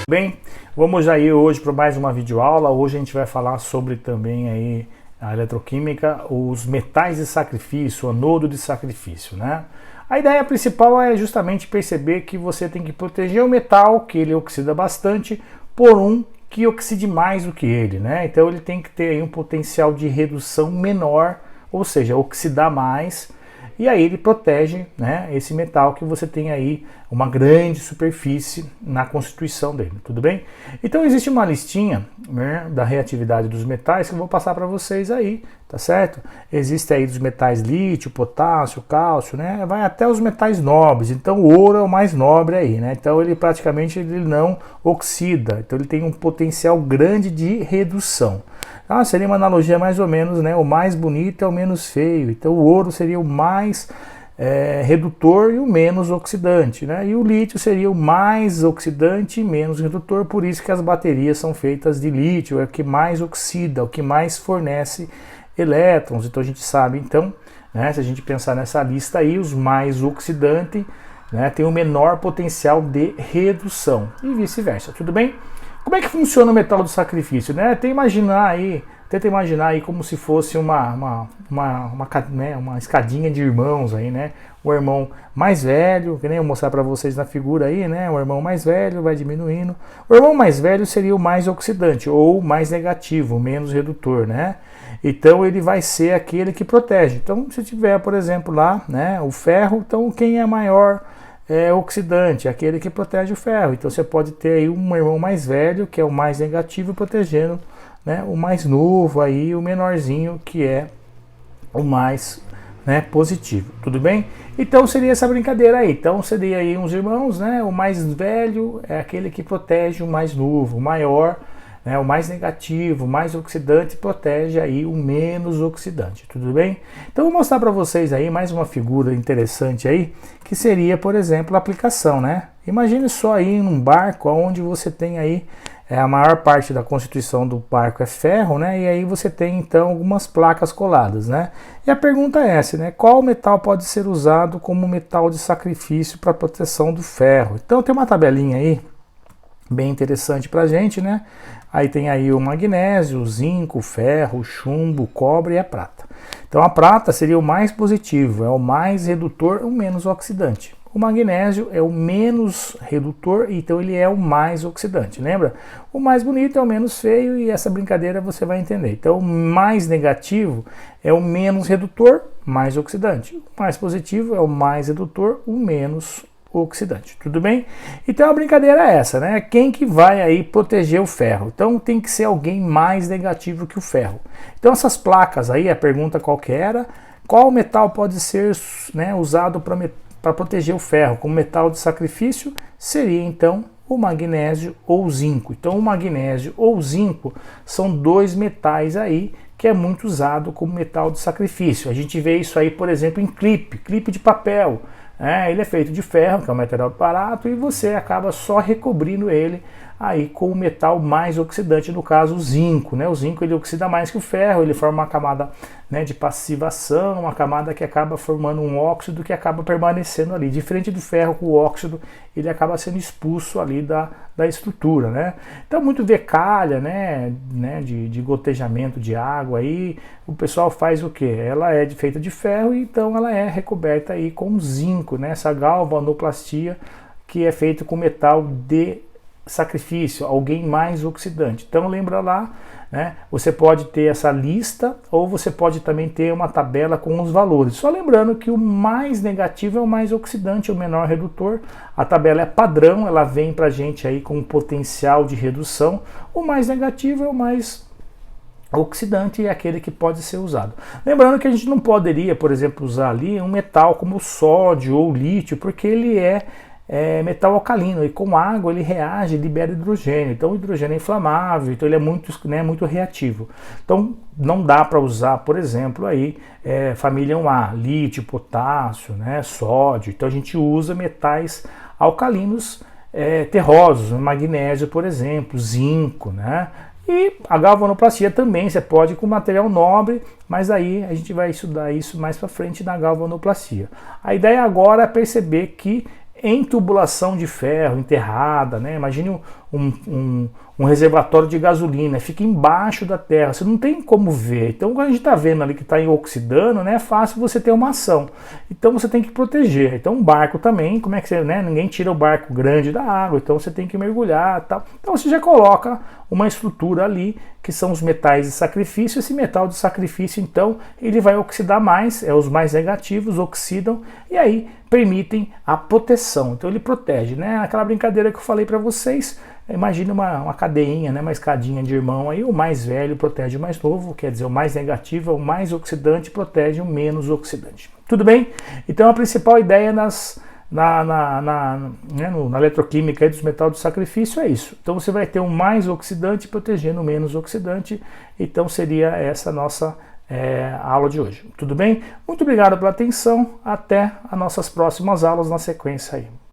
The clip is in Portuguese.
Bem, vamos aí hoje para mais uma videoaula. Hoje a gente vai falar sobre também aí a eletroquímica, os metais de sacrifício, o anodo de sacrifício, né? A ideia principal é justamente perceber que você tem que proteger o metal, que ele oxida bastante, por um que oxide mais do que ele, né? Então ele tem que ter aí um potencial de redução menor, ou seja, oxidar mais. E aí ele protege, né, esse metal que você tem aí uma grande superfície na constituição dele, tudo bem? Então existe uma listinha, né, da reatividade dos metais que eu vou passar para vocês aí, tá certo? Existe aí dos metais lítio, potássio, cálcio, né? Vai até os metais nobres. Então o ouro é o mais nobre aí, né? Então ele praticamente ele não oxida, então ele tem um potencial grande de redução. Ah, seria uma analogia mais ou menos, né? O mais bonito é o menos feio. Então o ouro seria o mais redutor e o menos oxidante, né? E o lítio seria o mais oxidante e menos redutor. Por isso que as baterias são feitas de lítio, é o que mais oxida, o que mais fornece elétrons. Então a gente sabe, então, né? Se a gente pensar nessa lista aí, os mais oxidantes, né, tem o menor potencial de redução e vice-versa. Tudo bem? Como é que funciona o metal do sacrifício, né? Tenta imaginar aí como se fosse uma escadinha de irmãos aí, né? O irmão mais velho, que nem eu vou mostrar para vocês na figura aí, né? O irmão mais velho vai diminuindo. O irmão mais velho seria o mais oxidante ou mais negativo, menos redutor, né? Então ele vai ser aquele que protege. Então se tiver, por exemplo, lá, né, o ferro, então quem é maior oxidante, aquele que protege o ferro. Então você pode ter aí um irmão mais velho, que é o mais negativo, protegendo, né, o mais novo, aí o menorzinho, que é o mais, né, positivo. Tudo bem? Então seria essa brincadeira aí. Então seria aí uns irmãos, né? O mais velho é aquele que protege o mais novo, o maior, né, o mais negativo, o mais oxidante protege aí o menos oxidante, tudo bem? Então vou mostrar para vocês aí mais uma figura interessante aí, que seria, por exemplo, a aplicação, né? Imagine só aí num barco onde você tem aí a maior parte da constituição do barco é ferro, né? E aí você tem então algumas placas coladas, né? E a pergunta é essa, né? Qual metal pode ser usado como metal de sacrifício para proteção do ferro? Então tem uma tabelinha aí bem interessante para a gente, né? Aí tem aí o magnésio, o zinco, o ferro, o chumbo, o cobre e a prata. Então a prata seria o mais positivo, é o mais redutor, o menos oxidante. O magnésio é o menos redutor, então ele é o mais oxidante, lembra? O mais bonito é o menos feio e essa brincadeira você vai entender. Então o mais negativo é o menos redutor, mais oxidante. O mais positivo é o mais redutor, o menos oxidante, tudo bem? Então a brincadeira é essa, né? Quem que vai aí proteger o ferro? Então tem que ser alguém mais negativo que o ferro. Então essas placas aí, a pergunta qual que era, qual metal pode ser, né, usado para proteger o ferro como metal de sacrifício? Seria então o magnésio ou o zinco. Então o magnésio ou o zinco são dois metais aí que é muito usado como metal de sacrifício. A gente vê isso aí, por exemplo, em clipe de papel. Ele é feito de ferro, que é um material barato, e você acaba só recobrindo ele aí com o metal mais oxidante, no caso o zinco, né? O zinco ele oxida mais que o ferro, ele forma uma camada, né, de passivação, uma camada que acaba formando um óxido que acaba permanecendo ali. Diferente do ferro, com o óxido ele acaba sendo expulso ali da estrutura, né? Então muito vê calha, né, de gotejamento de água aí, o pessoal faz o que? Ela é feita de ferro, então ela é recoberta aí com zinco, né? Essa galvanoplastia que é feita com metal de sacrifício, alguém mais oxidante. Então lembra lá, né? Você pode ter essa lista ou você pode também ter uma tabela com os valores. Só lembrando que o mais negativo é o mais oxidante, o menor redutor. A tabela é padrão, ela vem pra gente aí com um potencial de redução. O mais negativo é o mais oxidante e é aquele que pode ser usado. Lembrando que a gente não poderia, por exemplo, usar ali um metal como o sódio ou o lítio, porque ele é metal alcalino e com água ele reage e libera hidrogênio. Então o hidrogênio é inflamável, então ele é muito reativo. Então não dá para usar, por exemplo, aí família 1A, lítio, potássio, né, sódio. Então a gente usa metais alcalinos terrosos, magnésio, por exemplo, zinco, né? E a galvanoplastia também, você pode com material nobre, mas aí a gente vai estudar isso mais para frente na galvanoplastia. A ideia agora é perceber que em tubulação de ferro, enterrada, né? Imagine um reservatório de gasolina, fica embaixo da terra, você não tem como ver. Então, quando a gente está vendo ali que está oxidando, né, é fácil você ter uma ação. Então, você tem que proteger. Então, um barco também, como é que você, né? Ninguém tira o barco grande da água, então você tem que mergulhar, tal. Então, você já coloca uma estrutura ali, que são os metais de sacrifício. Esse metal de sacrifício, então, ele vai oxidar mais, os mais negativos oxidam, e aí permitem a proteção. Então, ele protege, né? Aquela brincadeira que eu falei para vocês. Imagine uma cadeinha, né, uma escadinha de irmão aí, o mais velho protege o mais novo, quer dizer, o mais negativo, o mais oxidante protege o menos oxidante. Tudo bem? Então a principal ideia na eletroquímica dos metais de sacrifício é isso. Então você vai ter um mais oxidante protegendo o menos oxidante, então seria essa nossa aula de hoje. Tudo bem? Muito obrigado pela atenção, até as nossas próximas aulas na sequência aí.